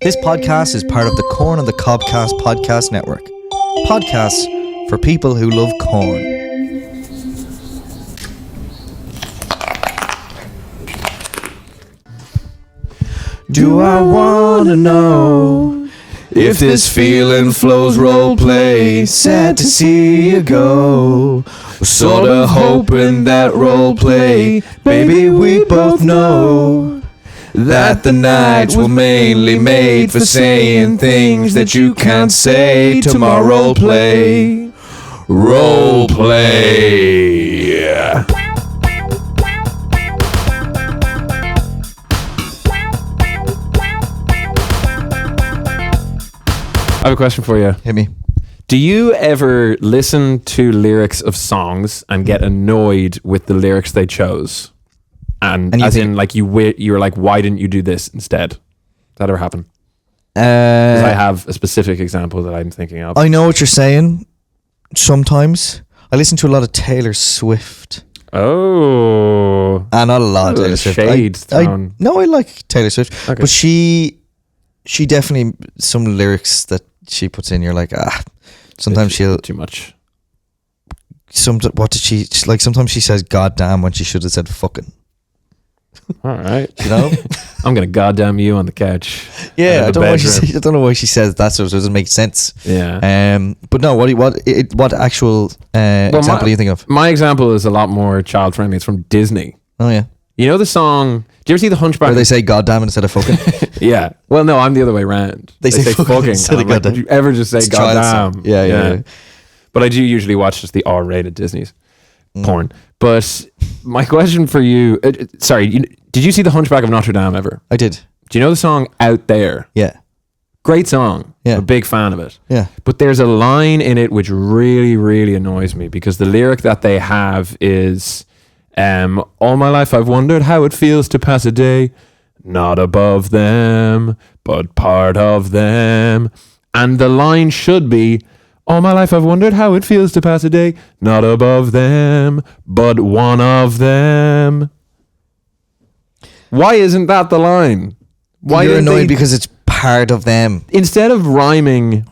This podcast is part of the Corn on the Cobcast podcast network. Podcasts for people who love corn. Do I wanna know if this feeling flows role play? Sad to see you go. Sorta hoping that role play, baby, we both know that the nights were mainly made for saying things that you can't say tomorrow. Play, role play. I have a question for you. Hit me. Do you ever listen to lyrics of songs and get annoyed with the lyrics they chose? And as in, like, you were like, why didn't you do this instead? Does that ever happen? Because I have a specific example that I'm thinking of. I know what you're saying. Sometimes I listen to a lot of Taylor Swift. Oh, Not a lot of Taylor Swift. Shades thrown. I like Taylor Swift, Okay. but she definitely, some lyrics that she puts in, you're like, sometimes she'll too much. What did she like? Sometimes she says "goddamn" when she should have said "fucking." All right, You know. I'm gonna goddamn you on the couch. Yeah, I the don't know why she says that, so it doesn't make sense. Yeah. But no, what actual example do you think of? My example is a lot more child friendly. It's from Disney. Oh yeah, You know the song? Do you ever see The Hunchback? where they say "goddamn" instead of "fucking." Yeah. Well, no, I'm the other way around. They say fucking instead of I'm like, goddamn. did you ever just say It's a child goddamn? song. Yeah. But I do usually watch just the R-rated Disney's porn. But my question for you, did you see The Hunchback of Notre Dame ever? I did. Do you know the song Out There? Yeah, Great song. Yeah. I'm a big fan of it. yeah. But there's a line in it which really, really annoys me because the lyric that they have is, all my life I've wondered how it feels to pass a day, not above them, but part of them. And the line should be, all my life I've wondered how it feels to pass a day, not above them, but one of them. Why isn't that the line? Why You're didn't annoyed they- because it's part of them. Instead of rhyming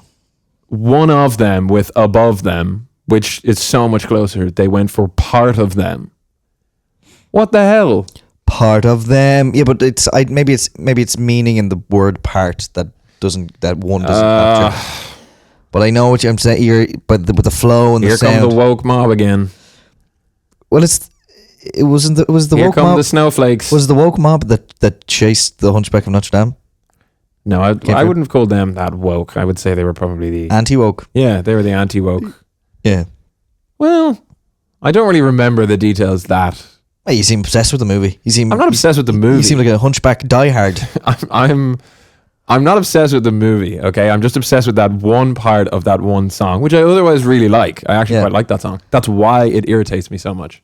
one of them with above them, which is so much closer, they went for part of them. What the hell? Part of them. Yeah, but maybe it's meaning in the word "part" that one doesn't capture. But I know what I'm saying. With the flow and the Here sound. come the woke mob again. Well, it was the Here woke come mob. the snowflakes. Was the woke mob that chased the Hunchback of Notre Dame? No, I wouldn't have called them that woke. I would say they were probably the... Anti-woke. Yeah, they were the anti-woke. Yeah. Well, I don't really remember the details that... Hey, you seem obsessed with the movie. I'm not obsessed with the movie. You seem like a Hunchback diehard. I'm not obsessed with the movie, okay? I'm just obsessed with that one part of that one song, which I otherwise really like. I actually quite like that song. That's why it irritates me so much.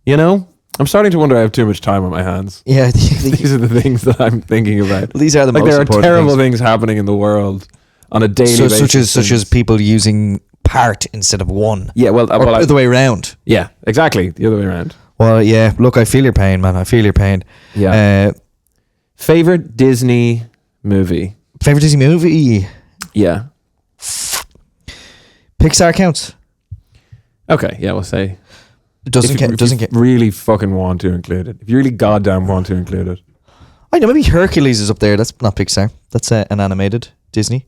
You know? I'm starting to wonder I have too much time on my hands. Yeah. These are the things that I'm thinking about. These are the most there are important terrible things happening in the world on a daily basis. Such as people using part instead of one. Yeah, well, Or the other way around. Yeah, exactly. The other way around. Well, yeah. Look, I feel your pain, man. I feel your pain. Yeah. Favorite Disney movie? Favorite Disney movie? Yeah. Pixar counts. Okay, yeah, we'll say. It doesn't count. If you really fucking want to include it. If you really goddamn want to include it. I know, maybe Hercules is up there. That's not Pixar. That's an animated Disney.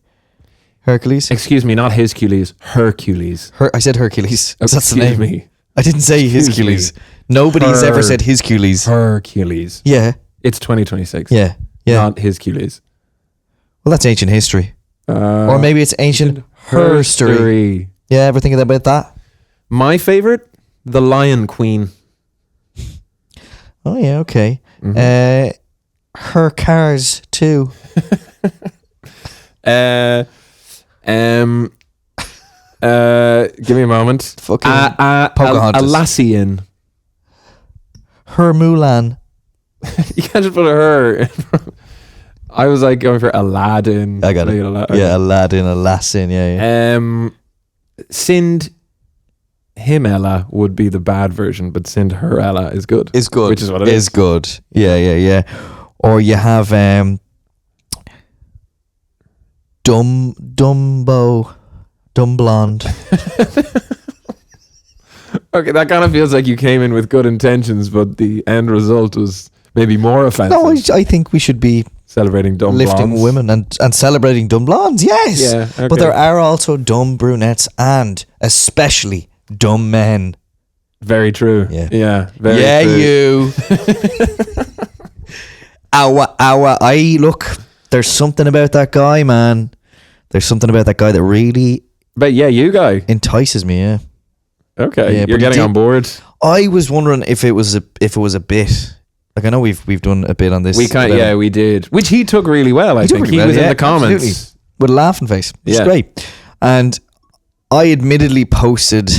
Hercules. Excuse me, not Hiscules. Hercules. I said Hercules. That's the Excuse name. me. I didn't say Excuse Hiscules. Nobody's ever said Hiscules. Hercules. Yeah. It's 2026. Yeah. Yeah. Not Hiscules. Well, that's ancient history. Or maybe it's ancient herstory. Yeah, ever think about that? My favorite? The Lion Queen. Oh, yeah, okay. Her Cars too. Give me a moment. Fucking Pocahontas. Alassian. Her Mulan. You can't just put a her. I was like going for Aladdin. I got it. Yeah, Aladdin, Alassin, yeah. Sind him Ella would be the bad version, but Sind her Ella is good. Is good. Which is what it is. Is good. Yeah. Or you have dumb blonde. Okay, that kind of feels like you came in with good intentions, but the end result was maybe more offensive. No, I think we should be Celebrating dumb lifting blondes. women and celebrating dumb blondes. Yes, Yeah, okay. but there are also dumb brunettes and especially dumb men. Very true. Yeah. Very true. You. Look, there's something about that guy, man. There's something about that guy that really But yeah, you guy. entices me. Yeah. Okay, Yeah, you're but getting he on board. I was wondering if it was a bit. Like, I know we've done a bit on this. We can't. Yeah, we did. Which he took really well. I He took think really he well, was in yeah, the comments. absolutely. With a laughing face. It's Yeah. great. And I admittedly posted,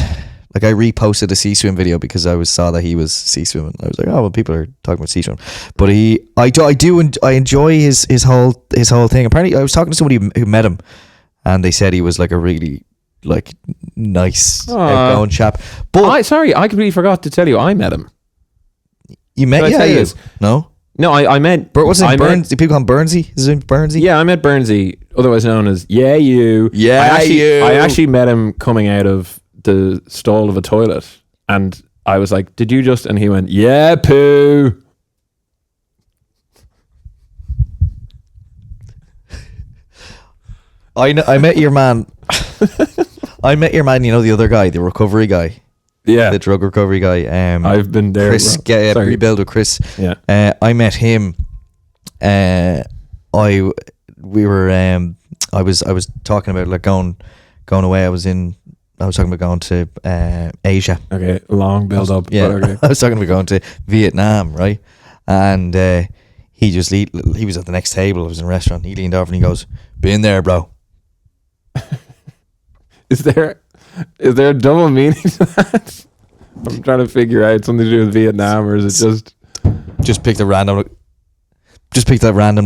like, I reposted a sea swim video because I saw that he was sea swimming. I was like, oh well, people are talking about sea swim. But I enjoy his whole thing. Apparently, I was talking to somebody who met him, and they said he was like a really like nice outgoing chap. But I completely forgot to tell you. I met him. you met Did I tell you this? No. No, I met. What's his name? I met- Burns? Do people call him Burnsy? Is his name Burnsy? Yeah, I met Burnsy, otherwise known as you. I actually met him coming out of the stall of a toilet, and I was like, "Did you just?" And he went, "Yeah, poo." I met your man. I met your man. You know, the other guy, the recovery guy, Yeah, the drug recovery guy. I've been there. Chris, bro. Sorry. rebuild with Chris. Yeah. I met him. I was talking about like going away. I was talking about going to Asia. Okay, long build up. Yeah, But okay. I was talking about going to Vietnam, right? And he was at the next table. I was in a restaurant. He leaned over and he goes, "Been there, bro." Is there a double meaning to that? I'm trying to figure out something to do with Vietnam, or is it Just picked that random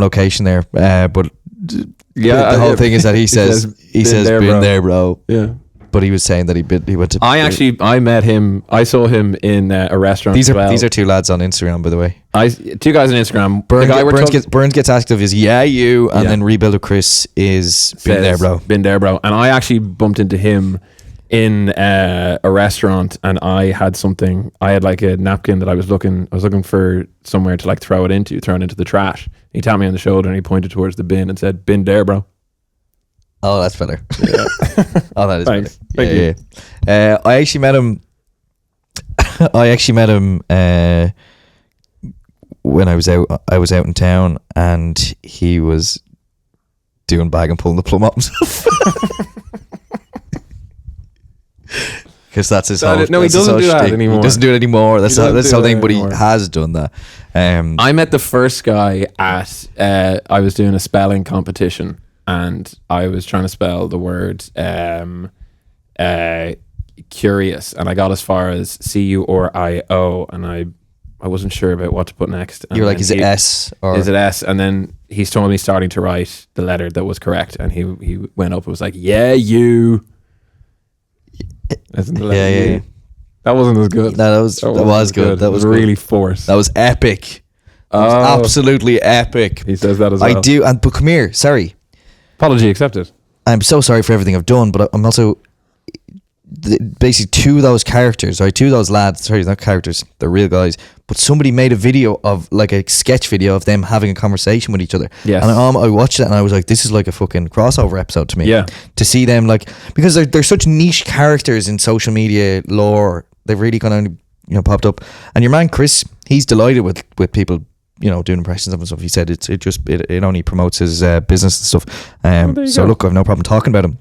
location there. But yeah? the whole thing is that he says "Been there, bro." Yeah. But he was saying that he went to. I met him. I saw him in a restaurant. These as are well. these are two lads on Instagram, by the way. Two guys on Instagram. The guy we're talking- Burns gets active is you, and Yeah. then Rebuild with Chris is been there, bro. Been there, bro. And I actually bumped into him in a restaurant, and I had something. I had like a napkin that I was looking for somewhere to like throw it into the trash. He tapped me on the shoulder and he pointed towards the bin and said, "Been there, bro." Oh, that's better. Yeah. Oh, that is Thanks. better. Thank you. Yeah. I actually met him. When I was out in town, and he was doing bag and pulling the plum up himself. Because that's his whole. No, he that's his doesn't whole do that shtick. anymore. He doesn't do it anymore. That's doesn't the do whole that thing. But he anymore. has done that. I met the first guy at I was doing a spelling competition, and I was trying to spell the word curious, and I got as far as CURIO, and I wasn't sure about what to put next. And You're like, then is it S or is it S? And then he's told me starting to write the letter that was correct, and he went up and was like, "Yeah, you." As in the letter Yeah. U. That wasn't as good. No, that was good. That It was really forced. That was epic. That was Oh. absolutely epic. He says that as well. I do, but come here. Sorry, Apology accepted. I'm so sorry for everything I've done, but I'm also basically two of those characters, right? Two of those lads. Sorry, not characters. They're real guys. But somebody made a video of like a sketch video of them having a conversation with each other. Yes. And I watched it and I was like, this is like a fucking crossover episode to me. Yeah. To see them like, because they're such niche characters in social media lore. They've really kind of popped up. And your man Chris, he's delighted with people doing impressions of him and stuff. He said it only promotes his business and stuff. There you So go. look, I've no problem talking about him.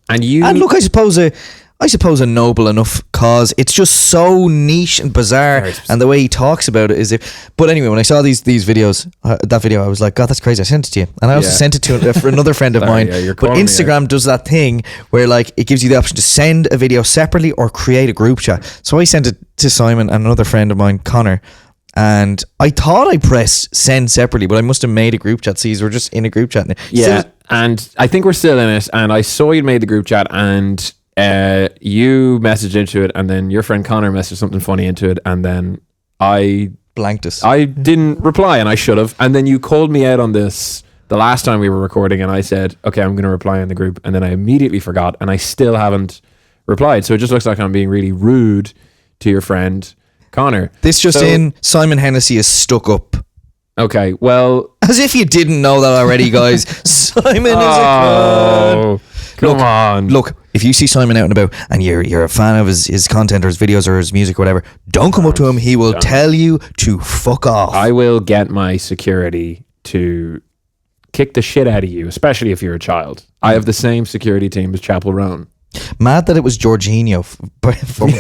And you And look, I suppose a noble enough cause. It's just so niche and bizarre, Very specific. and the way he talks about it is if. But anyway, when I saw these videos, that video, I was like, God, that's crazy. I sent it to you, and I also Yeah. sent it to for another friend of Sorry, mine. yeah, you're But calling me Instagram does that thing where like it gives you the option to send a video separately or create a group chat. So I sent it to Simon and another friend of mine, Connor. And I thought I pressed send separately, but I must have made a group chat. See, we're just in a group chat now. Yeah, and I think we're still in it. And I saw you made the group chat, and you messaged into it, and then your friend Connor messaged something funny into it, and then I blanked us. didn't reply, and I should have. And then you called me out on this the last time we were recording, and I said, okay, I'm going to reply in the group, and then I immediately forgot, and I still haven't replied. So it just looks like I'm being really rude to your friend Connor. This just in, Simon Hennessy is stuck up. Okay, well, as if you didn't know that already, guys. Simon is a cunt. Come on. Look, if you see Simon out and about and you're a fan of his content or his videos or his music or whatever, don't come up to him. He will tell you to fuck off. I will get my security to kick the shit out of you, especially if you're a child. I have the same security team as Chapel Roan. Mad that it was Jorginho from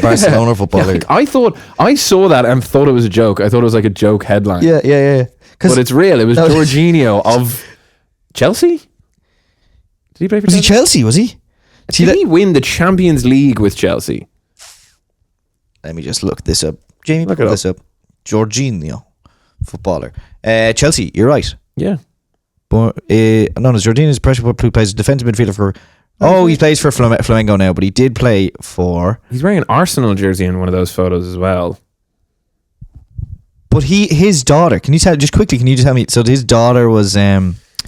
Barcelona footballer. Yeah, like, I saw that and thought it was a joke. I thought it was like a joke headline. Yeah. But it's real. It was Jorginho of Chelsea. Did he play for Chelsea? Chelsea? Was he Chelsea? Was he? Did he win the Champions League with Chelsea? Let me just look this up. Jamie, look this up. Jorginho, footballer. Chelsea, you're right. Yeah. But Jorginho's pressure who plays defensive midfielder for. Oh, he plays for Flamengo now, but he did play for. He's wearing an Arsenal jersey in one of those photos as well. But his daughter. Can you tell me? So his daughter was.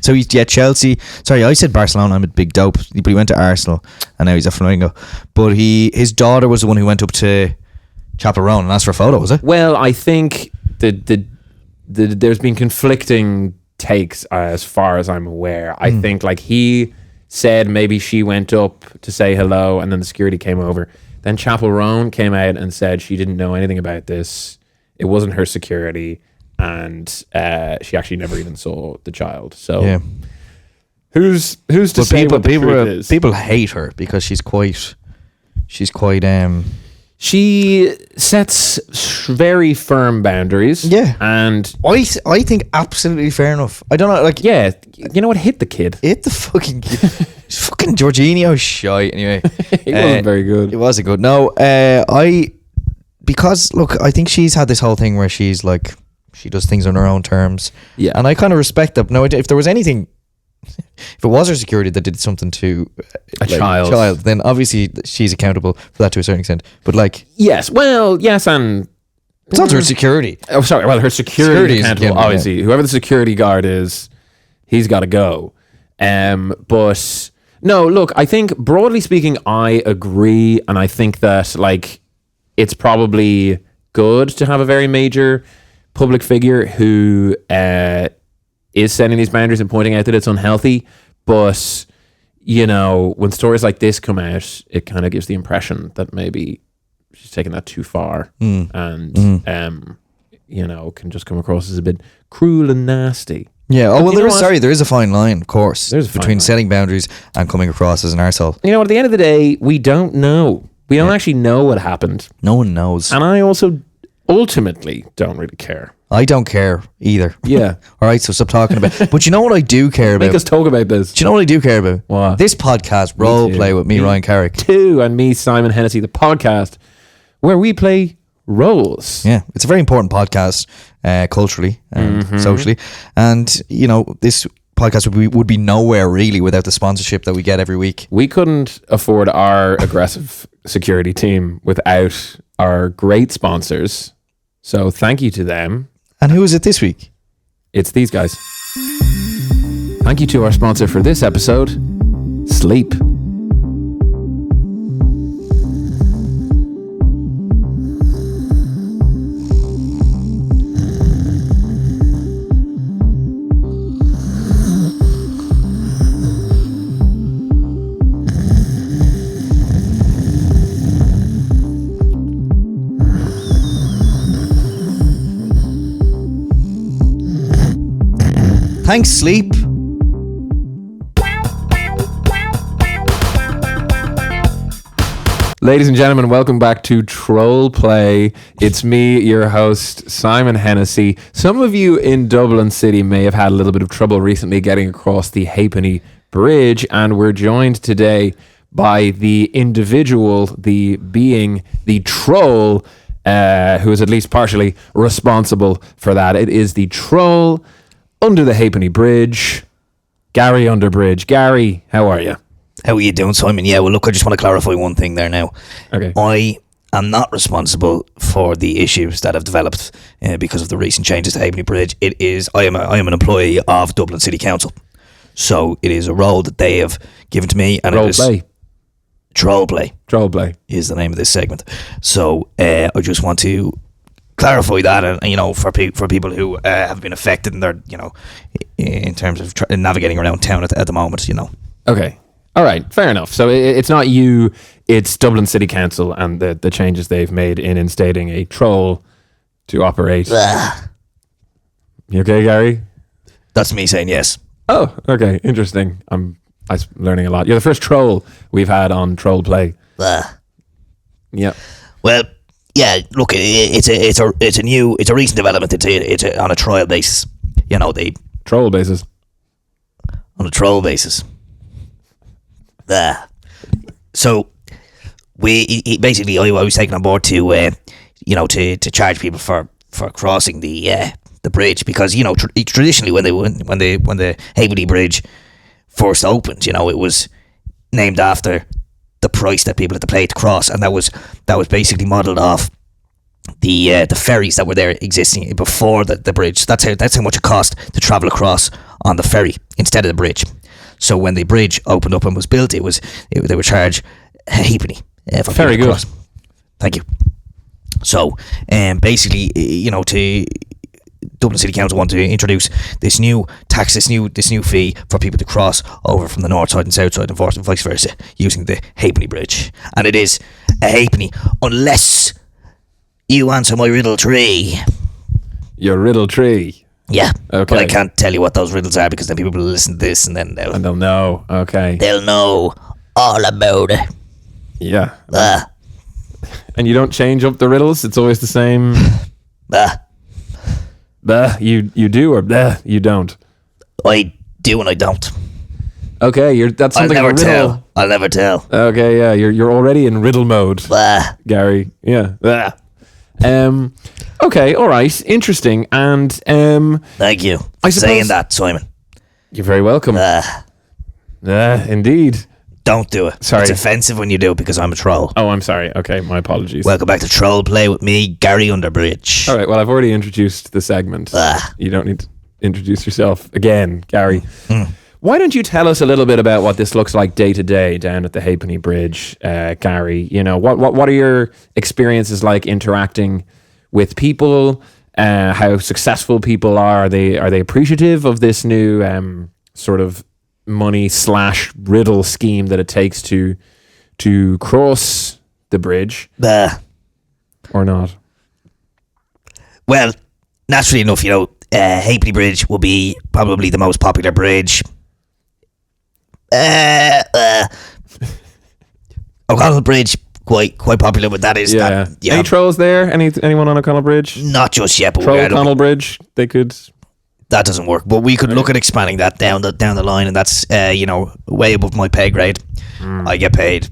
So he's Chelsea. Sorry, I said Barcelona. I'm a big dope. But he went to Arsenal, and now he's at Flamengo. But his daughter was the one who went up to Chapel Roan and asked for a photo. Was it? Well, I think there's been conflicting takes as far as I'm aware. I think like he said maybe she went up to say hello, and then the security came over. Then Chapel Roan came out and said she didn't know anything about this. It wasn't her security. And she actually never even saw the child. So yeah. Who's to say what the truth is? People hate her because she's quite she sets very firm boundaries. Yeah. And I think absolutely fair enough. I don't know, like, yeah, you know what, hit the kid. Hit the fucking kid. Fucking Jorginho shite anyway. He wasn't very good. It wasn't good. No, because look, I think she's had this whole thing where she's like, she does things on her own terms. Yeah. And I kind of respect that. No, if there was anything, if it was her security that did something to a child, then obviously she's accountable for that to a certain extent. But like, yes, and it's also her security. Oh, sorry. Well, her security is accountable. Obviously, whoever the security guard is, he's got to go. But no, look, I think broadly speaking, I agree, and I think that like it's probably good to have a very major public figure who is setting these boundaries and pointing out that it's unhealthy. But, you know, when stories like this come out, it kind of gives the impression that maybe she's taking that too far and, you know, can just come across as a bit cruel and nasty. Yeah. Oh, well, there is a fine line, of course, between setting boundaries and coming across as an arsehole. You know, at the end of the day, we don't know. We don't actually know what happened. No one knows. And I also ultimately don't really care. I don't care either. Yeah. All right, so stop talking about it. But you know what I do care about? Make us talk about this. Do you know what I do care about? What? This podcast, Role Play with me, Ryan Carrick. Too, and me, Simon Hennessy, the podcast where we play roles. Yeah, it's a very important podcast culturally and socially. And, you know, this podcast would be nowhere really without the sponsorship that we get every week. We couldn't afford our aggressive security team without our great sponsors. So thank you to them. And who is it this week? It's these guys. Thank you to our sponsor for this episode, Sleep. Thanks, Sleep. Ladies and gentlemen, welcome back to Troll Play. It's me, your host, Simon Hennessy. Some of you in Dublin City may have had a little bit of trouble recently getting across the Halfpenny Bridge, and we're joined today by the individual, the being, the troll, who is at least partially responsible for that. It is the troll under the Halfpenny Bridge, Gary Underbridge. Gary, how are you? How are you doing, Simon? Yeah, well, look, I just want to clarify one thing there now. Okay. I am not responsible for the issues that have developed because of the recent changes to Halfpenny Bridge. I am an employee of Dublin City Council. So it is a role that they have given to me, and Role it is play. troll play Troll play. is the name of this segment. So I just want to clarify that, and for people who have been affected in their in terms of navigating around town at the moment. Okay. All right. Fair enough. So it's not you. It's Dublin City Council and the changes they've made in instating a troll to operate. You okay, Gary? That's me saying yes. Oh, okay. Interesting. I'm learning a lot. You're the first troll we've had on Troll Play. Yeah. Well, yeah. Look, it's a recent development. It's on a trial basis. They Troll basis. on a troll basis. So basically I was taken on board to to charge people for crossing the bridge, because traditionally when the Haveney Bridge first opened, it was named after the price that people had to pay to cross, and that was basically modelled off the ferries that were there existing before the bridge. That's how much it cost to travel across on the ferry instead of the bridge. So when the bridge opened up and was built, they would charge a halfpenny for Very people to good. cross. Thank you. So basically, to Dublin City Council want to introduce this new tax, this new fee for people to cross over from the north side and south side and vice versa using the halfpenny bridge, and it is a halfpenny unless you answer my riddle tree. Your riddle tree. Yeah, Okay. but I can't tell you what those riddles are, because then people will listen to this and then They'll know. Okay. they'll know all about it. Yeah. Uh, And you don't change up the riddles? It's always the same. You do, or you don't? I do and I don't. Okay, that's I'll something never of a riddle. tell. I'll never tell. Okay, yeah, you're already in riddle mode, Gary. Yeah. Okay, all right, interesting. And Thank you I for saying suppose- that, Simon. you're very welcome. Indeed. Don't do it. Sorry. It's offensive when you do it, because I'm a troll. Oh, I'm sorry. Okay, my apologies. Welcome back to Troll Play with me, Gary Underbridge. All right, well, I've already introduced the segment. You don't need to introduce yourself again, Gary. Why don't you tell us a little bit about what this looks like day to day down at the Halfpenny Bridge, Gary? What are your experiences like interacting with people? How successful people are? Are they appreciative of this new sort of money / riddle scheme that it takes to cross the bridge, or not? Well, naturally enough, Halfpenny Bridge will be probably the most popular bridge. O'Connell Bridge, quite popular, but that is that. Yeah, Any trolls there? Anyone on O'Connell Bridge? not just yet, but Troll we're O'Connell Bridge. They could. that doesn't work. But we could look at expanding that down the line, and that's way above my pay grade. I get paid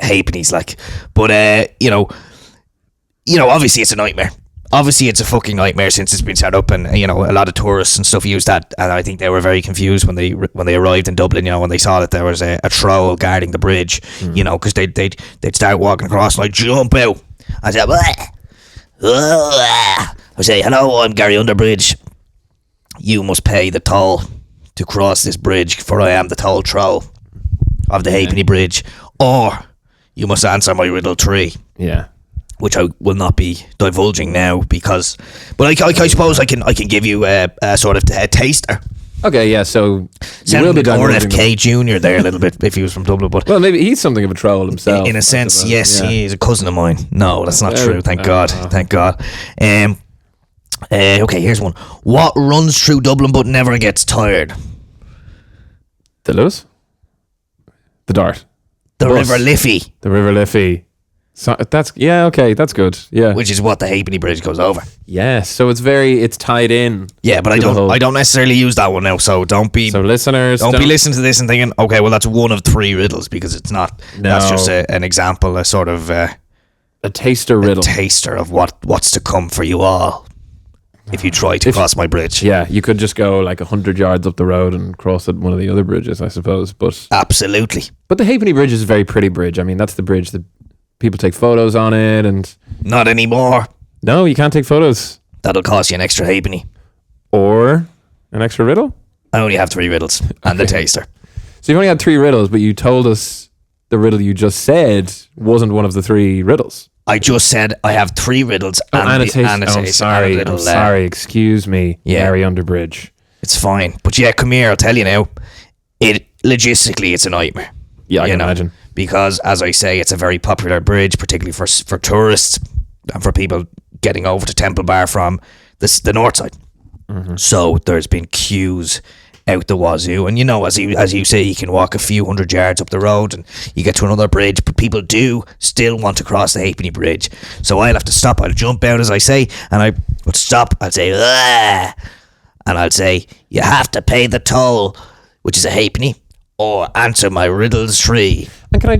halfpennies, but obviously it's a nightmare. Obviously it's a fucking nightmare since it's been set up, and a lot of tourists and stuff use that, and I think they were very confused when they arrived in Dublin. When they saw that there was a troll guarding the bridge, because they'd start walking across and jump out. I said, I say, hello, I'm Gary Underbridge. You must pay the toll to cross this bridge, for I am the toll troll of the Halfpenny Bridge, or you must answer my riddle tree. Yeah. Which I will not be divulging now, but I suppose I can give you a sort of a taster. Okay, yeah. So you will be divulging RFK Jr. there a little bit if he was from Dublin, but well, maybe he's something of a troll himself. in a sense, suppose. yes, Yeah. he is a cousin of mine. No, that's not true. Thank God. Thank God. Okay, here's one. What runs through Dublin but never gets tired? The Lewis? The Dart. The Bus. River Liffey, The River Liffey. So that's okay, that's good. Yeah. which is what the Halfpenny Bridge goes over. Yes. So it's tied in. Yeah, but to the whole- I don't necessarily use that one now, so don't be listeners, Don't be listening to this and thinking, okay, well, that's one of 3 riddles, because it's not. No. That's just an example, a sort of a taster riddle. taster of what's to come for you all if you try to cross my bridge. Yeah, you could just go 100 yards up the road and cross at one of the other bridges, I suppose. But Absolutely. the Halfpenny Bridge is a very pretty bridge. I mean, that's the bridge that people take photos on it, and Not anymore. no, you can't take photos That'll cost you an extra halfpenny. or an extra riddle. I only have 3 riddles and the taster. So you only had 3 riddles, but you told us the riddle you just said wasn't one of the 3 riddles. I just said I have 3 riddles and a taster. and I'm sorry. Excuse me, Gary Underbridge. It's fine. But yeah, come here. I'll tell you now. Logistically, it's a nightmare. Yeah, I can imagine. Because, as I say, it's a very popular bridge, particularly for tourists and for people getting over to Temple Bar from the north side. Mm-hmm. So there's been queues out the wazoo, and as you say, you can walk a few hundred yards up the road and you get to another bridge, but people do still want to cross the Halfpenny Bridge. So I'll have to stop. I'll jump out, as I say, and I would stop. I'll say, "Ugh," and I'll say, "You have to pay the toll, which is a halfpenny, or answer my riddles 3." And can I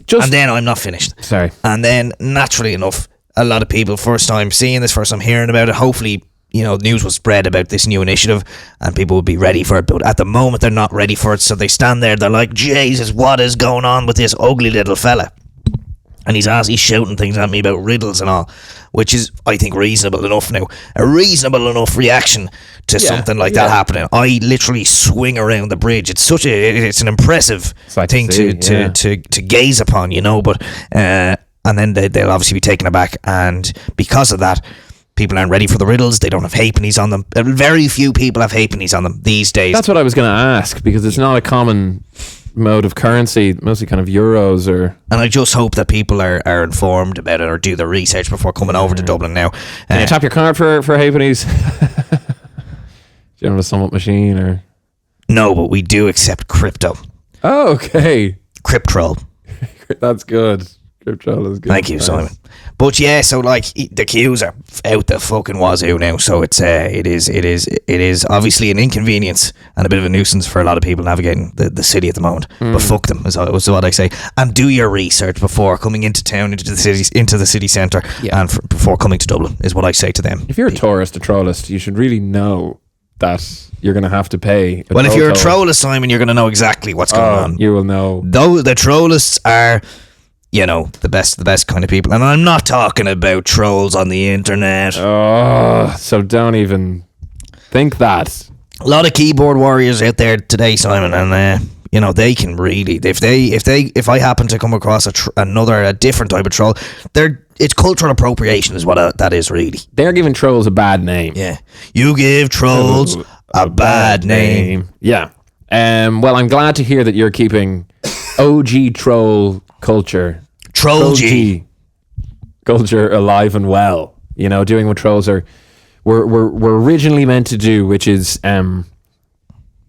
just... And then I'm not finished. Sorry. And then, naturally enough, a lot of people, first time seeing this, first time hearing about it, hopefully, news will spread about this new initiative and people will be ready for it. But at the moment, they're not ready for it. So they stand there, they're like, Jesus, what is going on with this ugly little fella? And he's shouting things at me about riddles and all, which is, I think, reasonable enough now. A reasonable enough reaction to something like that happening. I literally swing around the bridge. It's it's an impressive thing to gaze upon, But and then they'll obviously be taken aback, and because of that, people aren't ready for the riddles. They don't have halfpennies on them. Very few people have halfpennies on them these days. That's what I was going to ask, because it's not a common mode of currency, mostly kind of euros or... And I just hope that people are informed about it or do the research before coming over to Dublin now. Can you tap your card for halfpennies? Do you have a sum up machine or... No, but we do accept crypto. Oh, okay. Cryptro. That's good. Cryptro is good. Thank you, Simon. But yeah, so like the queues are out the fucking wazoo now, so it is obviously an inconvenience and a bit of a nuisance for a lot of people navigating the city at the moment. But fuck them is what I say. And do your research before coming into town, into the city centre, and before coming to Dublin is what I say to them. If you're a tourist, a trollist, you should really know that you're going to have to pay. Well, if you're a trollist, Simon, you're going to know exactly what's going on. You will know. Though the trollists are, the best kind of people. And I'm not talking about trolls on the internet. Oh, so don't even think that. A lot of keyboard warriors out there today, Simon, and they can really, if I happen to come across a different type of troll, it's cultural appropriation is what that is really. They're giving trolls a bad name. Yeah, you give trolls a bad name. Yeah. Well, I'm glad to hear that you're keeping OG troll culture, Troll G culture alive and well. Doing what trolls were originally meant to do, which is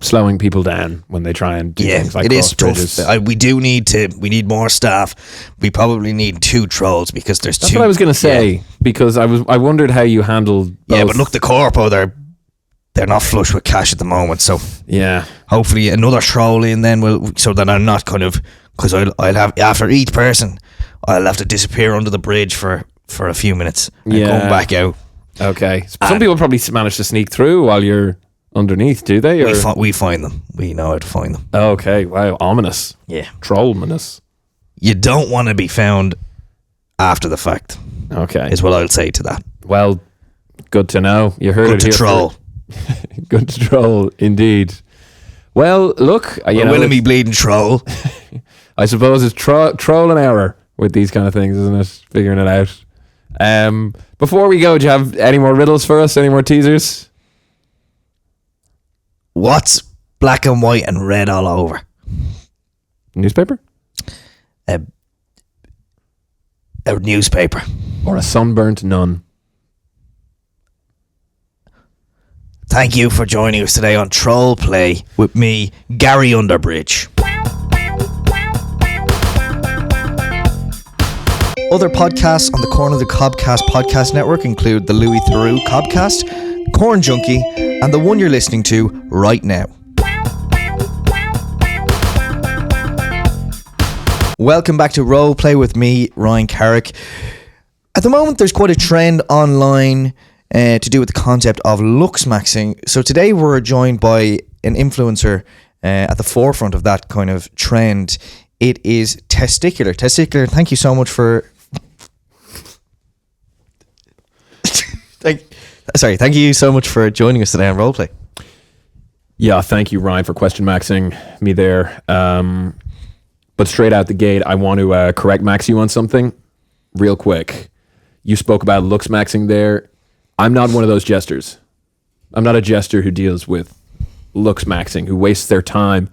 slowing people down when they try and do things like cross bridges. Tough. We need more staff. We probably need 2 trolls because there's That's 2. What I was going to say, because I wondered how you handled both. Yeah, but look, the corpo, they're not flush with cash at the moment, so yeah, hopefully another troll in then so that I'm not kind of, because I'll have, after each person I'll have to disappear under the bridge for a few minutes and come back out. Okay, some people probably manage to sneak through while you're underneath, do they? Or? We find them. We know how to find them. Okay, wow, ominous. Yeah, trollminous. You don't want to be found after the fact. Okay, is what I'll say to that. Well, good to know. You heard it here. Good to troll. Good to troll, indeed. Well, look, willing me bleeding troll. I suppose it's troll and error with these kind of things, isn't it? Figuring it out. Before we go, do you have any more riddles for us? Any more teasers? What's black and white and red all over? Newspaper? A newspaper. Or a sunburnt nun. Thank you for joining us today on Troll Play with me, Gary Underbridge. Other podcasts on the Corner of the Cobcast podcast network include the Louis Theroux Cobcast, Corn Junkie, and the one you're listening to right now. Welcome back to Role Play with me, Ryan Carrick. At the moment, there's quite a trend online to do with the concept of ballsmaxxing. So today we're joined by an influencer at the forefront of that kind of trend. It is Testicular. Testicular, thank you so much for... Thank you so much for joining us today on Roleplay. Yeah, thank you, Ryan, for question maxing me there. But straight out the gate, I want to correct max you on something real quick. You spoke about looks maxing there. I'm not one of those jesters. I'm not a jester who deals with looks maxing, who wastes their time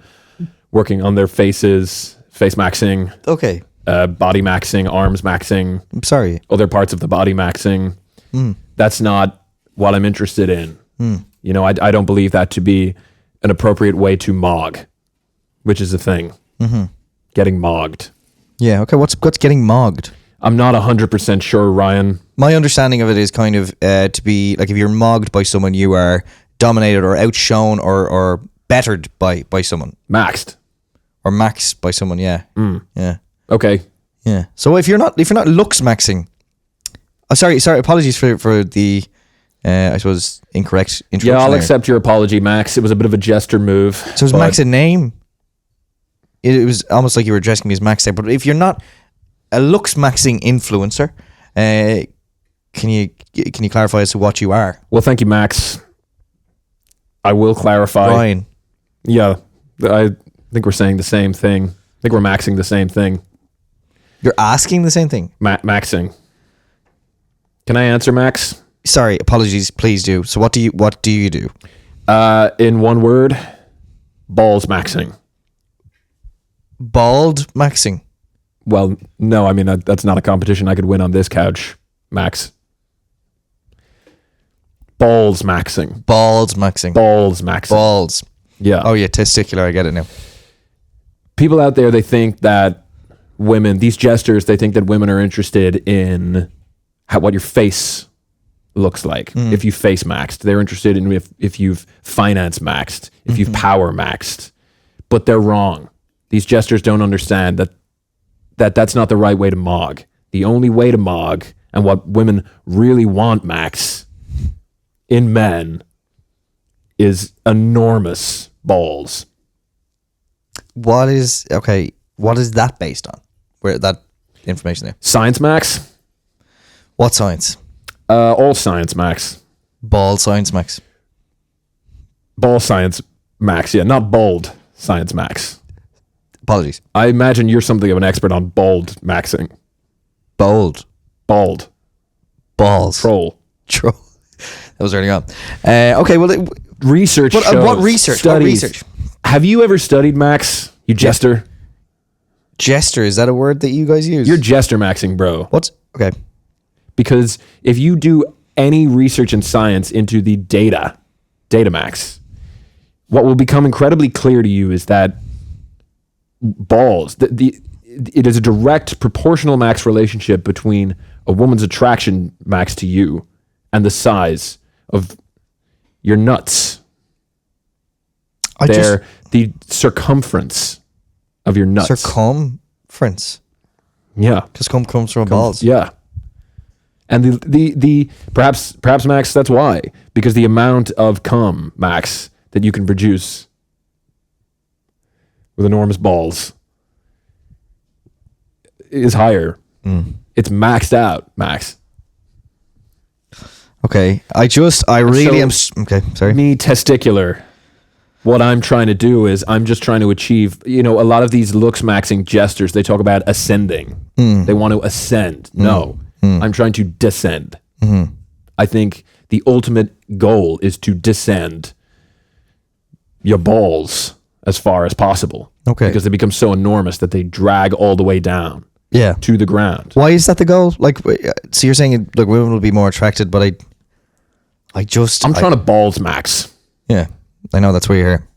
working on their faces, face maxing, Okay. body maxing, arms maxing, I'm sorry. other parts of the body maxing. That's not what I'm interested in. You know, I don't believe that to be an appropriate way to mog, which is a thing. Getting mogged. Yeah. Okay. What's getting mogged? I'm not 100% sure, Ryan. My understanding of it is kind of to be like if you're mogged by someone, you are dominated or outshone or bettered by someone Maxed. or maxed by someone. Yeah. Yeah. Okay. Yeah. So if you're not looks maxing, sorry. Apologies for the I suppose incorrect introduction. Yeah, I'll there. accept your apology, Max. It was a bit of a jester move. So is but- Max a name? It was almost like you were addressing me as Max there. But if you're not a looks maxing influencer, can you clarify as to what you are? Well, thank you, Max. I will clarify. Ryan. Yeah, I think we're saying the same thing. I think we're maxing the same thing. You're asking the same thing. Maxing. Can I answer, Max? Sorry, apologies. Please do. So what do you do? In one word, balls maxing. Bald maxing. Well, no, I mean, that's not a competition I could win on this couch, Max. Balls maxing. Balls maxing. Balls maxing. Balls. Yeah. Oh yeah, testicular. I get it now. People out there, they think that women, these jesters, they think that women are interested in what your face looks like. If you face maxed, they're interested in if you've finance maxed, if you've power maxed, but they're wrong. These jesters don't understand that that's not the right way to mog. The only way to mog, and what women really want, Max, in men, is enormous balls. What is that based on? Where that information there? Science, Max? What science? All science, Max. Ball science, Max. Ball science, Max. Yeah, not bald science, Max. Apologies. I imagine you're something of an expert on bald maxing. Bold. Bald. Balls. Troll. Troll. That was early on. Okay, well, Research what shows. research? Studies. What research? Have you ever studied, Max? You jester? Jester, is that a word that you guys use? You're jester maxing, bro. What's okay? Because if you do any research in science into the data max, what will become incredibly clear to you is that balls, it is a direct proportional max relationship between a woman's attraction max to you and the size of your nuts. They're the circumference of your nuts. Circumference. Yeah. Because cum comes from balls. Yeah. And the perhaps Max, that's why. Because the amount of cum, Max, that you can produce with enormous balls is higher. It's maxed out, Max. Okay. I really am. Okay, sorry. Me, testicular. What I'm trying to do is I'm just trying to achieve, a lot of these looks maxing jesters, they talk about ascending. They want to ascend. No, I'm trying to descend. I think the ultimate goal is to descend your balls as far as possible. Okay. Because they become so enormous that they drag all the way down Yeah. to the ground. Why is that the goal? Like, so you're saying like women will be more attracted, but I'm trying to balls max. Yeah, I know that's why you're here.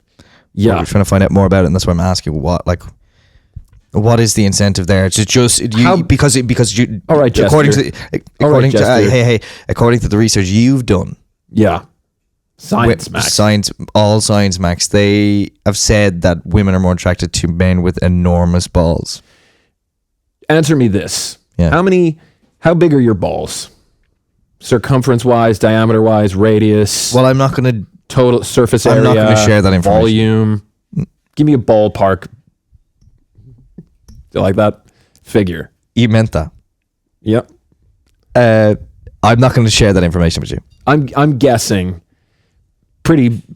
Yeah. We're trying to find out more about it, and that's why I'm asking what is the incentive there? It's just because you. All right, according Jester. to Jester. according to the research you've done, Yeah. Science max. all science max, they have said that women are more attracted to men with enormous balls. Answer me this. Yeah. How big are your balls? Circumference wise, diameter wise, radius, Well, I'm not going to. total surface I'm area, not gonna share that information. volume. Give me a ballpark. You like that? Figure. You meant that. Yep. I'm not going to share that information with you. I'm guessing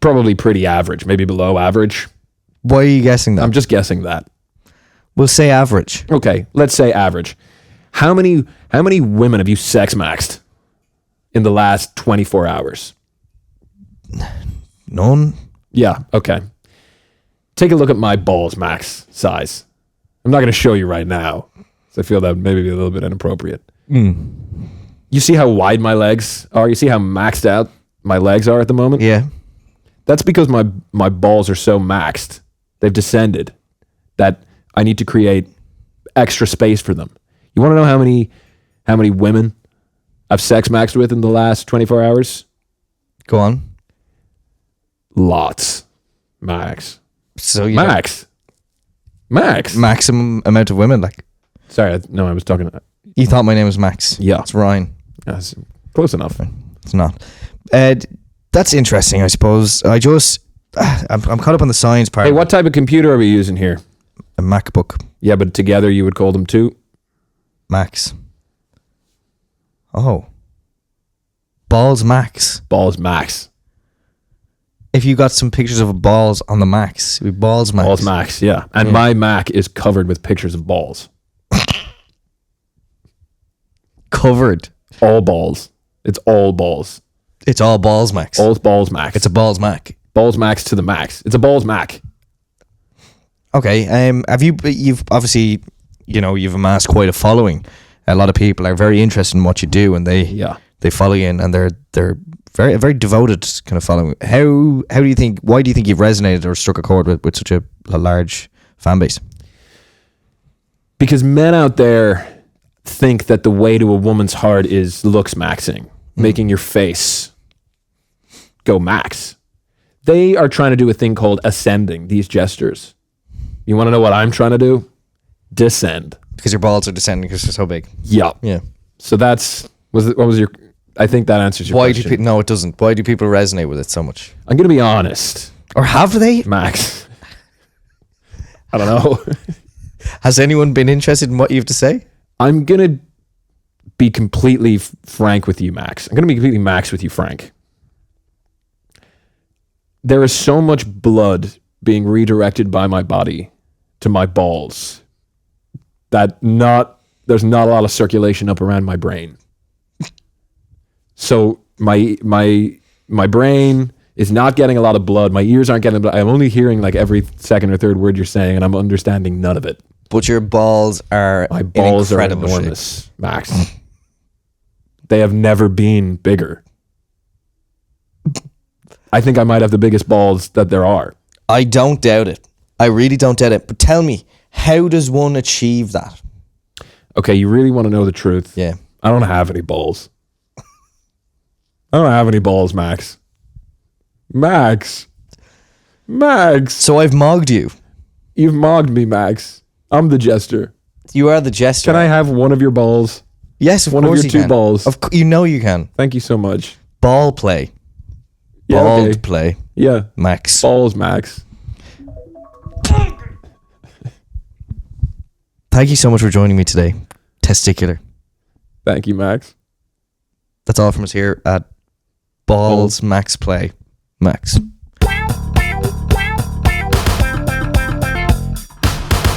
probably pretty average, maybe below average. Why are you guessing that? I'm just guessing that. We'll say average. Okay, let's say average. How many women have you sex maxed in the last 24 hours? None. Yeah, okay. Take a look at my balls max size. I'm not going to show you right now. So I feel that maybe be a little bit inappropriate. You see how wide my legs are? You see how maxed out my legs are at the moment? Yeah. That's because my balls are so maxed. They've descended that I need to create extra space for them. You want to know how many women I've sex maxed with in the last 24 hours? Go on. Lots. Max. So you Max. maximum amount of women. Like, Sorry, no, I was talking. you thought my name was Max. Yeah. It's Ryan. That's close enough. It's not. That's interesting, I suppose. I'm caught up on the science part. Hey, what type of computer are we using here? A MacBook. Yeah, but together you would call them two. Max. Oh. Balls Max. Balls Max. If you got some pictures of balls on the Max, it would be Balls Max. Balls Max, yeah. And my Mac is covered with pictures of balls. Covered. All balls. It's all balls. It's all Balls Max. All balls Max. It's a Balls Mac. Balls Max to the max. It's a balls Mac. Okay. You've obviously, you've amassed quite a following. A lot of people are very interested in what you do, and they follow you, and they're very, very devoted kind of following. Why do you think you've resonated or struck a chord with such a large fan base? Because men out there think that the way to a woman's heart is looks maxing, making your face go max. They are trying to do a thing called ascending, these gestures. You want to know what I'm trying to do? Descend. Because your balls are descending because they're so big. Yeah. Yeah. So what was your, I think that answers your question. No, it doesn't. Why do people resonate with it so much? I'm going to be honest. Or have they? Max. I don't know. Has anyone been interested in what you have to say? I'm going to be completely frank with you, Max. I'm going to be completely Max with you, Frank. There is so much blood being redirected by my body to my balls that there's not a lot of circulation up around my brain. So my brain is not getting a lot of blood. My ears aren't getting blood. I'm only hearing like every second or third word you're saying, and I'm understanding none of it. But your balls are My balls are incredible enormous, Max. They have never been bigger. I think I might have the biggest balls that there are. I don't doubt it. I really don't doubt it. But tell me, how does one achieve that? Okay, you really want to know the truth? Yeah. I don't have any balls. I don't have any balls, Max. Max. So I've mogged you. You've mogged me, Max. I'm the jester. You are the jester. Can I have one of your balls? Yes, of one course of your two you can. balls? You know you can. Thank you so much. Ball play. Yeah, Bald okay. play. Yeah. Max. Balls, Max. Thank you so much for joining me today. Testicular. Thank you, Max. That's all from us here at Balls Max Play. Max.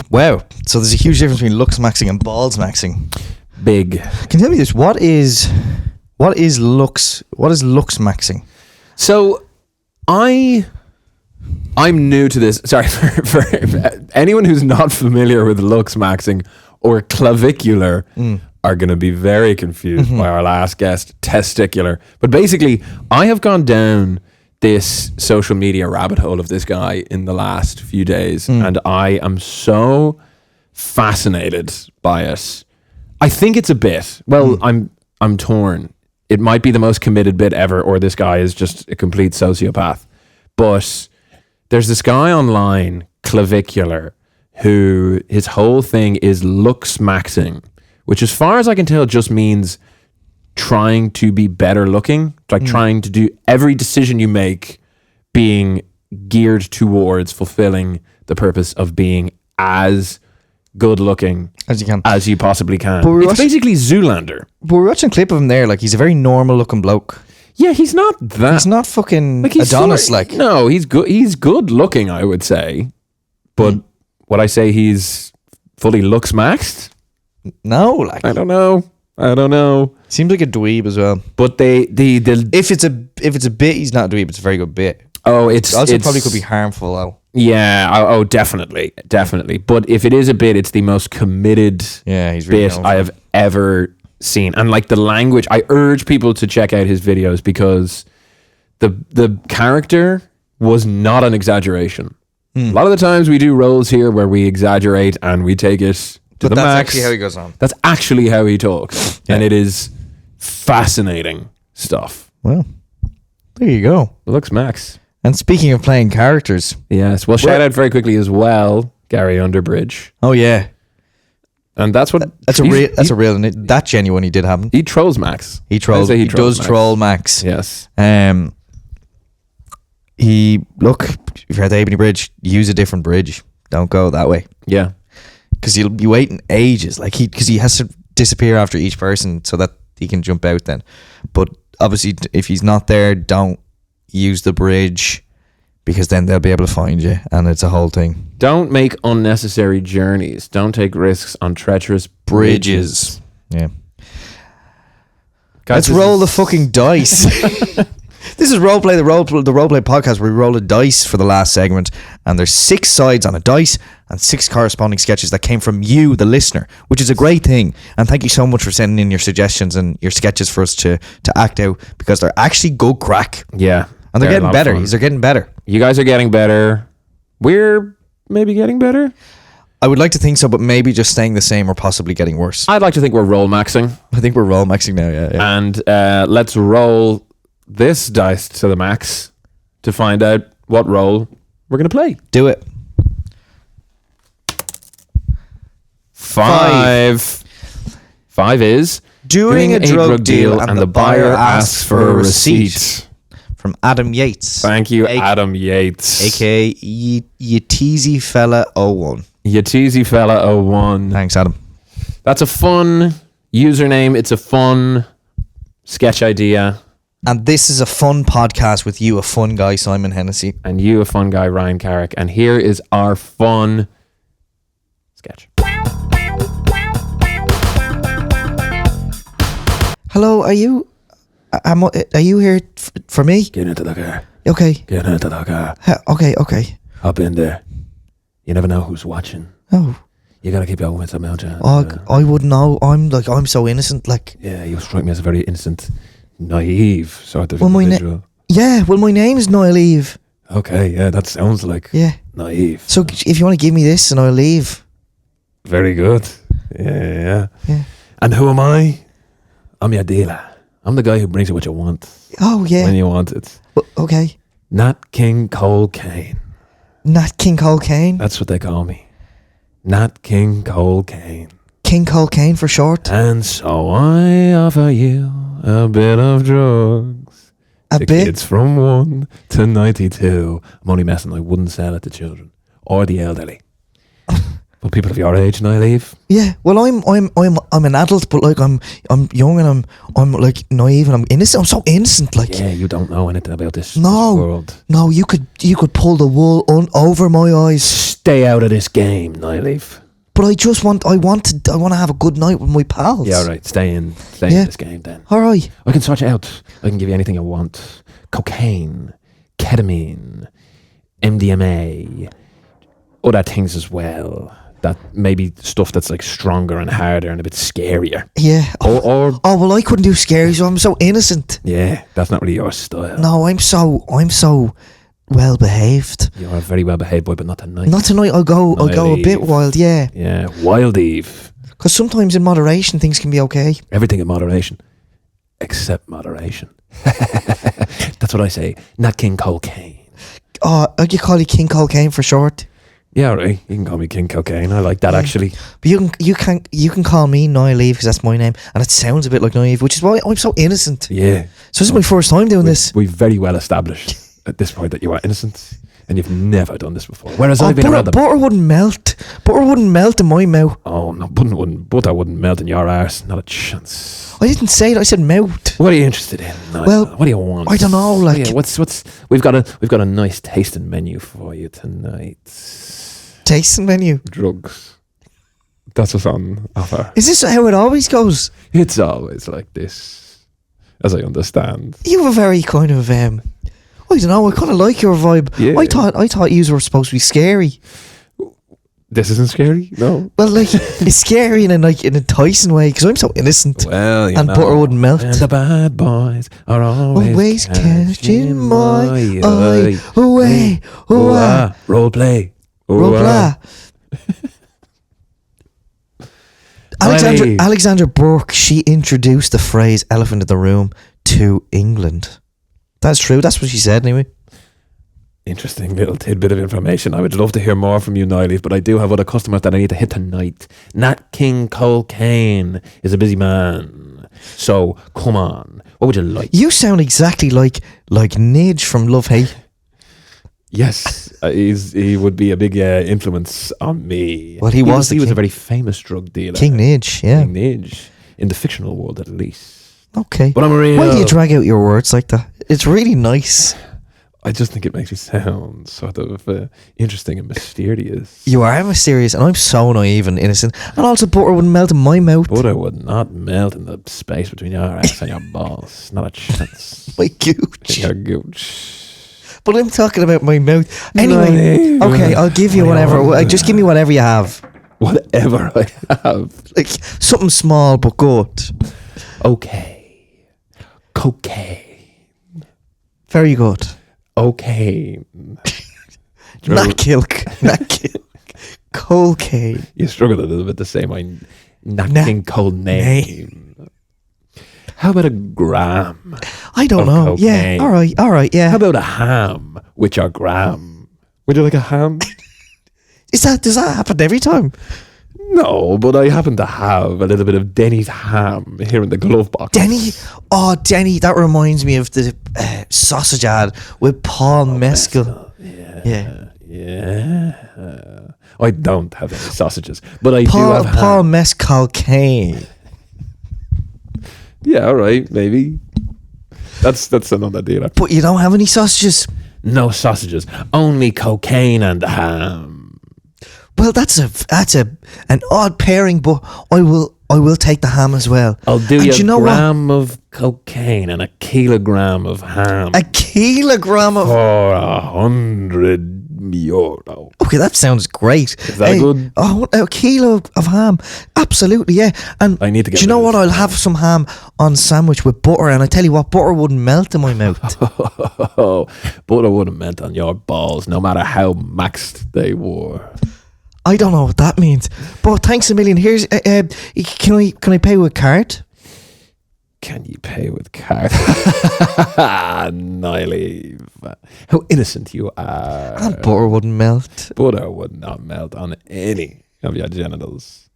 Wow. So there's a huge difference between looks maxing and balls maxing. Big. Can you tell me this? What is looks maxing? So I'm new to this. Sorry, for anyone who's not familiar with looks maxing or clavicular are going to be very confused by our last guest, testicular. But basically, I have gone down this social media rabbit hole of this guy in the last few days, and I am so fascinated by it. I think it's a bit. Well, I'm torn. It might be the most committed bit ever, or this guy is just a complete sociopath. But there's this guy online, Clavicular, who his whole thing is looks maxing, which as far as I can tell just means trying to be better looking, like trying to do every decision you make being geared towards fulfilling the purpose of being as good looking As you can. as you possibly can. But It's basically Zoolander. But we're watching a clip of him there. Like, he's a very normal looking bloke. Yeah, he's not that. He's not fucking he's Adonis. Like, no, he's good. He's good looking, I would say. But would I say he's fully looks maxed? no, like I don't know. seems like a dweeb as well. But If it's a bit, he's not a dweeb. It's a very good bit. oh, it's Also, probably could be harmful though. Yeah. Oh, definitely. But if it is a bit, it's the most committed Yeah, he's really bit known for I have ever seen. And like the language, I urge people to check out his videos because the character was not an exaggeration. A lot of the times we do roles here where we exaggerate and we take it to But the that's max. actually how he goes on. That's actually how he talks. And it is fascinating stuff. Well, there you go. Looks max. And speaking of playing characters, Yes. Well, shout out very quickly as well, Gary Underbridge. oh yeah, And that's what that's a real. That's a real. That genuinely did happen. he trolls Max. He trolls. I'd say He does Max. troll Max. Yes. He look. If you're at the Ebony Bridge, use a different bridge. Don't go that way Yeah. because you'll be waiting ages. Like because he has to disappear after each person so that he can jump out. Then, but obviously, if he's not there, don't use the bridge because then they'll be able to find you, and it's a whole thing. Don't make unnecessary journeys. Don't take risks on treacherous bridges. Yeah. Guys, Let's roll the fucking dice. This is Roleplay, the roleplay podcast where we roll a dice for the last segment, and there's 6 sides on a dice and 6 corresponding sketches that came from you, the listener, which is a great thing. And thank you so much for sending in your suggestions and your sketches for us to act out because they're actually good crack. Yeah. And they're a getting lot of better. fun. They're getting better. You guys are getting better. We're maybe getting better. I would like to think so, but maybe just staying the same or possibly getting worse. I'd like to think we're roll maxing. I think we're roll maxing now, yeah. And let's roll this dice to the max to find out what role we're going to play. Do it. 5. 5 is Doing a drug deal and the buyer asks for a receipt. From Adam Yates. Thank you, Adam Yates. AKA Yeteezy Fella 01. Yeteezy Fella 01. Thanks, Adam. That's a fun username. It's a fun sketch idea. And this is a fun podcast with you, a fun guy, Simon Hennessy. And you, a fun guy, Ryan Carrick. And here is our fun sketch. Hello, are you here for me? Get into the car. Okay. Get into the car. Okay. Hop in there. You never know who's watching. Oh, You gotta keep your wits about you. I wouldn't know. I'm so innocent. Like, Yeah, you strike me as a very innocent, naive sort of Well, my individual. yeah. Well, my name is Noel Eve. Okay, yeah, that sounds like Yeah. naive. So if you want to give me this, and I'll leave. Very good. Yeah. Yeah. And who am I? I'm your dealer. I'm the guy who brings you what you want Oh yeah. when you want it. Okay. Nat King Cole Kane. Nat King Cole Kane. That's what they call me. Nat King Cole Kane. King Cole Kane for short. And so I offer you a bit of drugs. A to bit. kids from 1 to 92. I'm only messing. I wouldn't sell it to children or the elderly. But people of your age, and I leave. Yeah. Well, I'm an adult, but like I'm young and I'm like naive and I'm innocent. I'm so innocent. Like, Yeah, you don't know anything about this No. world. no, you could pull the wool over my eyes. Stay out of this game, Nightleaf. But I want to have a good night with my pals. Yeah, all right. Stay in Yeah. this game then. All right. I can sort you out. I can give you anything you want. Cocaine, ketamine, MDMA, other things as well. That maybe stuff that's like stronger and harder and a bit scarier. Yeah. Or Oh well, I couldn't do scary, so I'm so innocent. yeah, that's not really your style. No, I'm so well behaved. You're a very well behaved boy, but not tonight. Not tonight. I'll go a bit Naive. wild. Yeah. Yeah, wild Eve. Because sometimes in moderation things can be okay. Everything in moderation, except moderation. That's what I say. Nat King Cocaine. Oh, you call it King Cole Kane for short. Yeah, all right. You can call me King Cocaine. I like that actually. But you can call me Noel Eve because that's my name, and it sounds a bit like naive, which is why I'm so innocent. Yeah. So this is my first time doing this. We've very well established at this point that you are innocent and you've never done this before. Whereas I've been around the butter wouldn't melt. Butter wouldn't melt in my mouth. Oh no, butter wouldn't melt in your arse. Not a chance. I didn't say it. I said mouth. What are you interested in? Well, what do you want? I don't know. Like, what's we've got a nice tasting menu for you tonight. tasting menu. Drugs. That's what's on offer. Is this how it always goes? It's always like this, as I understand. You have a very kind of I don't know. I kind of like your vibe. Yeah. I thought you were supposed to be scary. This isn't scary, no. Well, like it's scary in an enticing way because I'm so innocent. Well, you and know, butter wouldn't melt. And the bad boys are always catching my eye away. away. Role play. Robla. Alexandra Burke, she introduced the phrase elephant in the room to England. That's true. That's what she said anyway. Interesting little tidbit of information. I would love to hear more from you, Nileaf, but I do have other customers that I need to hit tonight. Nat King Cole Kane is a busy man. So, come on. What would you like? You sound exactly like Nidge from Love Hate. Yes, he would be a big influence on me. Well, he was a very famous drug dealer. King Nidge, yeah. King Nidge. In the fictional world, at least. Okay. But I'm a real... Why do you drag out your words like that? It's really nice. I just think it makes me sound sort of interesting and mysterious. You are mysterious, and I'm so naive and innocent. And also, butter wouldn't melt in my mouth. Butter would not melt in the space between your ass and your balls. Not a chance. My gooch. Your gooch. But I'm talking about my mouth. Anyway, okay, I'll give you whatever. Just give me whatever you have. Whatever I have. Like something small but good. Okay. Cocaine. Very good. Okay. Not kilk. Cocaine. You struggled a little bit to say my King Cole name. How about a gram? I don't know. Cocaine? Yeah. All right. Yeah. How about a ham with your gram? Would you like a ham? Does that happen every time? No, but I happen to have a little bit of Denny's ham here in the glove box. Denny, that reminds me of the sausage ad with Paul Mescal. Yeah. I don't have any sausages, but I do have ham. Paul Mescal Kane. Yeah, all right, maybe. That's another deal. But you don't have any sausages? No sausages, only cocaine and ham. Well, that's an odd pairing, but I will take the ham as well. I'll do you a gram of cocaine and a kilogram of ham. A kilogram of... For €100. Okay, that sounds great. Is that good? Oh, a kilo of ham. Absolutely, yeah. And I need to get... Do you know what? I'll have some ham on sandwich with butter, and I tell you what, butter wouldn't melt in my mouth. Butter wouldn't melt on your balls, no matter how maxed they were. I don't know what that means, but thanks a million. Here's can I pay with card? Can you pay with card? Niley, how innocent you are. And butter wouldn't melt. Butter would not melt on any of your genitals.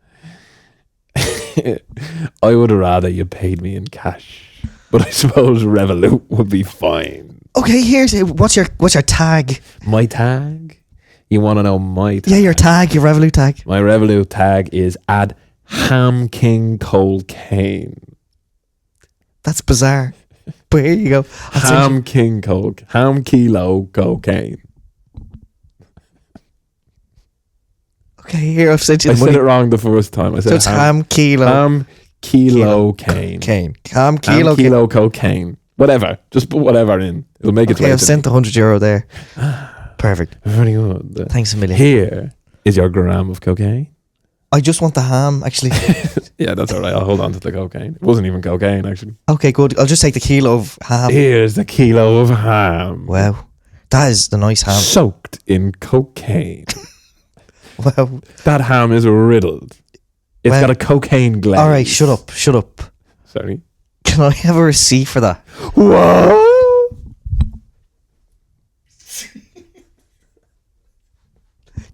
I would rather you paid me in cash, but I suppose Revolut would be fine. Okay, here's what's your tag? My tag? You want to know my tag? Yeah, your tag, your Revolut tag. My Revolut tag is add Ham King Cole Kane. That's bizarre. But here you go. Ham Kilo Cocaine. Okay, here I've sent you the money. I said it wrong the first time. I said so it's ham kilo. Ham Kilo Cane. Ham Kilo Cocaine. Whatever. Just put whatever in. It'll make it. Okay, I've sent €100 there. Perfect. Very good. Thanks a million. Here is your gram of cocaine. I just want the ham, actually. Yeah, that's all right. I'll hold on to the cocaine. It wasn't even cocaine, actually. Okay, good. I'll just take the kilo of ham. Here's the kilo of ham. Wow. That is the nice ham. Soaked in cocaine. Wow. That ham is riddled. It's got a cocaine glaze. All right, shut up. Sorry. Can I have a receipt for that? What?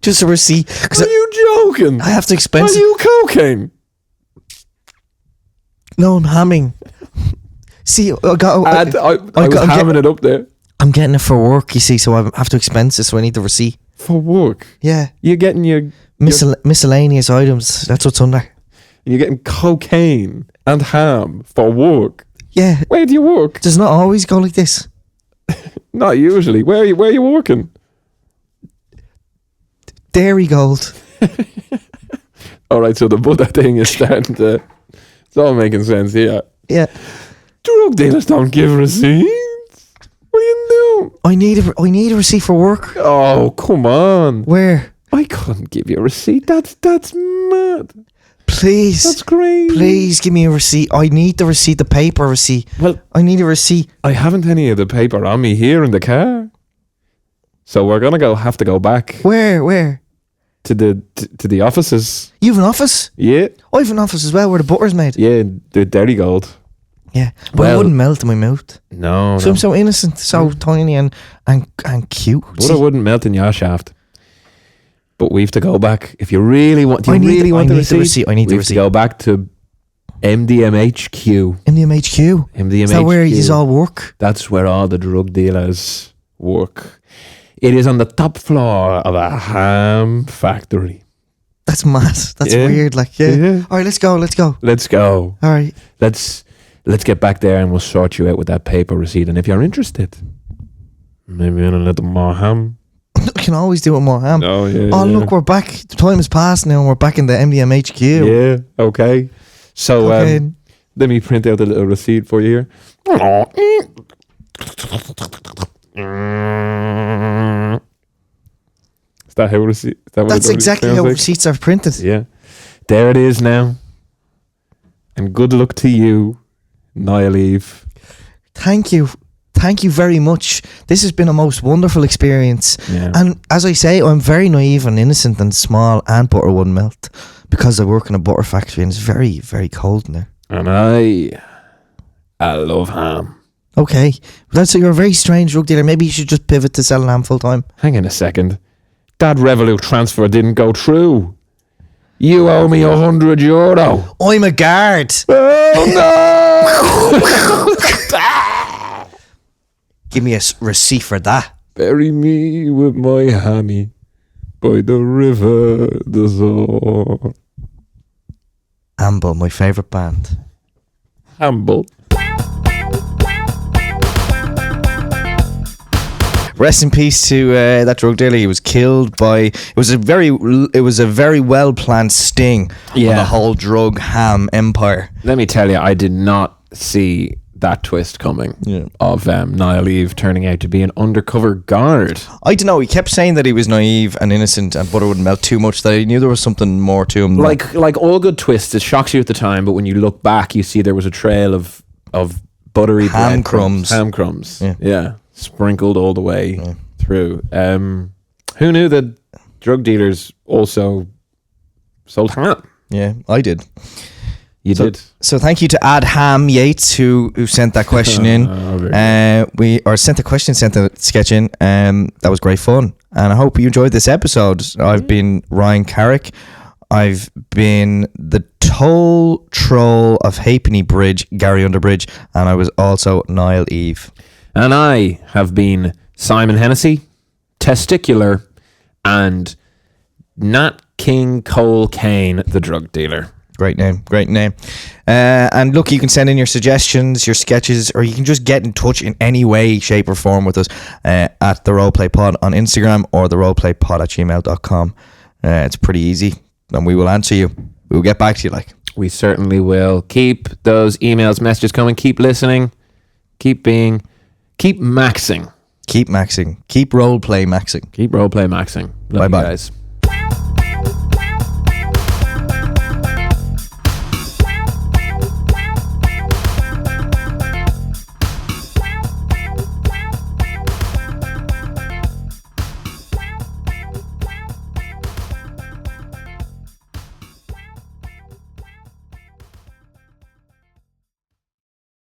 Just a receipt. Are you joking? I have to expense it. Are you cocaine? No, I'm hamming. See, I was hamming it up there. I'm getting it for work, you see, so I have to expense it, so I need the receipt. For work? Yeah. You're getting your Miscellaneous items. That's what's under. you're getting cocaine and ham for work. Yeah. Where do you work? Does not always go like this. Not usually. Where are you working? Dairy Gold. All right, so the Buddha thing is starting to. It's all making sense here. Yeah. Drug dealers don't give receipts. What are you doing? I need a receipt for work. Oh, come on. Where? I couldn't give you a receipt. That's mad. Please. That's crazy. Please give me a receipt. I need the receipt, the paper receipt. Well, I need a receipt. I haven't any of the paper on me here in the car. So we're gonna have to go back Where? to the offices. You have an office? Yeah. I have an office as well where the butter's made. Yeah, the Dairy Gold. Yeah. But Well- it wouldn't melt in my mouth. No, So no. I'm so innocent, so tiny and cute. Butter wouldn't melt in your shaft. But we have to go back. If you really want, I need the the receipt? receipt. I need we the have receipt. to go back to MDMHQ. MDMHQ. MDMHQ. Is that where you all work? That's where all the drug dealers work. It is on the top floor of a ham factory. That's mad. That's Yeah. weird. Like, yeah. Yeah. All right, let's go. Let's go. All right. Let's get back there and we'll sort you out with that paper receipt. And if you're interested, maybe in a little more ham. I can always do it more ham. Oh yeah. Oh, yeah. look, we're back. The time has passed now and we're back in the MDMHQ. Yeah. Okay. So Okay. let me print out a little receipt for you here. Is that how receipt? Is that what That's it exactly sounds how like? receipts are printed. Yeah. There it is now. And good luck to you, Niall Eve. Thank you. Thank you very much. This has been a most wonderful experience. Yeah. And as I say, I'm very naive and innocent and small, and butter wouldn't melt because I work in a butter factory and it's very, very cold in there. And I love ham. Okay. You're a very strange drug dealer. Maybe you should just pivot to selling ham full time. Hang on a second. That Revolut transfer didn't go through. You owe me €100. I'm a guard. Oh no! Give me a receipt for that. Bury me with my hammy by the river, the Zor. Amble, my favourite band. Humble. Rest in peace to that drug dealer. He was killed by. It was a very well planned sting on Yeah. the whole drug ham empire. Let me tell you, I did not see that twist coming of Niall Eve turning out to be an undercover guard. I don't know. He kept saying that he was naive and innocent, and butter wouldn't melt too much. That he knew there was something more to him. Like all good twists, it shocks you at the time, but when you look back, you see there was a trail of buttery Ham bread crumbs. ham crumbs, Yeah. sprinkled all the way through. Who knew that drug dealers also sold ham? Yeah, I did. You did. So thank you to Ad Ham Yates who sent that question in. Sent the sketch in. That was great fun, and I hope you enjoyed this episode. I've been Ryan Carrick. I've been the toll troll of Halfpenny Bridge, Gary Underbridge, and I was also Niall Eve. And I have been Simon Hennessy, Testicular, and Nat King Cole Kane, the drug dealer. Great name. And look, you can send in your suggestions, your sketches, or you can just get in touch in any way, shape, or form with us at the Roleplay Pod on Instagram or the roleplaypod@gmail.com. It's pretty easy, and we will answer you. We will get back to you. We certainly will. Keep those emails, messages coming. Keep listening. Keep maxing. Keep maxing. Keep roleplay maxing. Keep roleplay maxing. Love you Bye-bye. guys.